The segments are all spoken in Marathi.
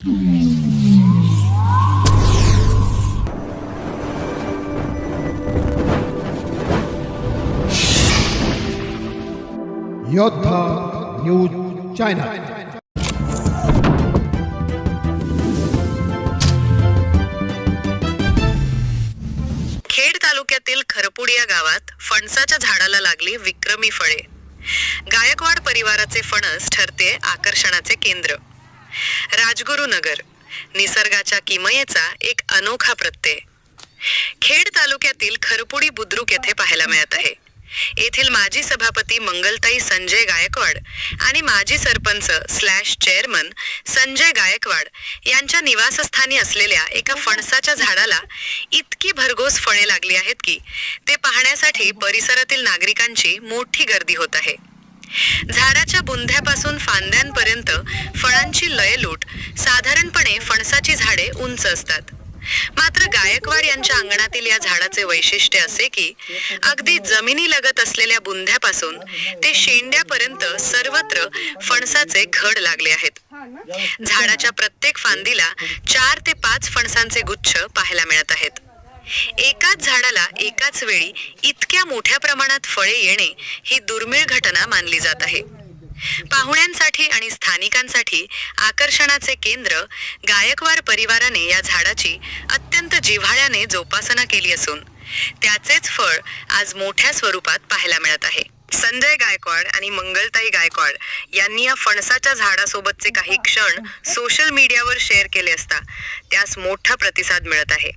योद्धा न्यूज चॅनल। खेड तालुक्यातील खरपूड या गावात फणसाच्या झाडाला लागली विक्रमी फळे। गायकवाड परिवाराचे फणस ठरते आकर्षणाचे केंद्र। राजगुरुनगर निसर्गाच्या किमयेचा एक अनोखा प्रत्यय खेड तालुक्यातील खरपुडी बुद्रुक येथे पाहायला मिळत आहे। येथील माजी सभापती मंगलताई संजय गायकवाड आणि माजी सरपंच / चेअरमन संजय गायकवाड यांच्या निवासस्थानी असलेल्या एका फणसाच्या झाडाला इतकी भरघोस फळे लागली आहेत की ते पाहण्यासाठी परिसरातील नागरिकांची मोठी गर्दी होत आहे। झाडाच्या बुंध्यापासून फांद्यांपर्यंत फळांची लयलूट। साधारणपणे फणसाची झाडे उंच असतात, मात्र गायकवाड यांच्या अंगणातील या झाडाचे वैशिष्ट्य असे की अगदी जमिनीलगत असलेल्या बुंध्यापासून ते शेंड्यापर्यंत सर्वत्र फणसाचे घड लागले आहेत। झाडाच्या प्रत्येक फांदीला 4 ते 5 फणसांचे गुच्छ पाहायला मिळत आहेत। एकाच झाडाला एकाच वेळी इतक्या मोठ्या प्रमाणात फळे येणे ही दुर्मिळ घटना मानली जात आहे। पाहुण्यांसाठी आणि स्थानिकांसाठी आकर्षणाचे केंद्र गायकवाड परिवाराने या झाडाची अत्यंत जिव्हाळ्याने जोपासना केली असून त्याचेच फळ आज मोठ्या स्वरूपात पाहायला मिळत आहे। संजय गायकवाड आणि मंगलताई गायकवाड यांनी या फणसाच्या झाडासोबतचे काही क्षण सोशल मीडियावर शेअर केले असता त्यास मोठा प्रतिसाद मिळत आहे।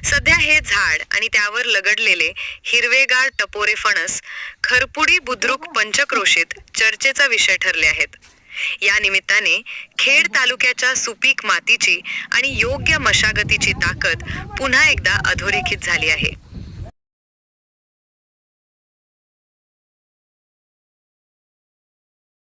सध्या हे झाड आणि त्यावर लगडलेले हिरवेगार टपोरे फणस खरपुडी बुद्रुक पंचक्रोशीत चर्चेचा विषय ठरले आहेत। या निमित्ताने खेड तालुक्याच्या सुपीक मातीची आणि योग्य मशागतीची ताकद पुन्हा एकदा अधोरेखित झाली आहे।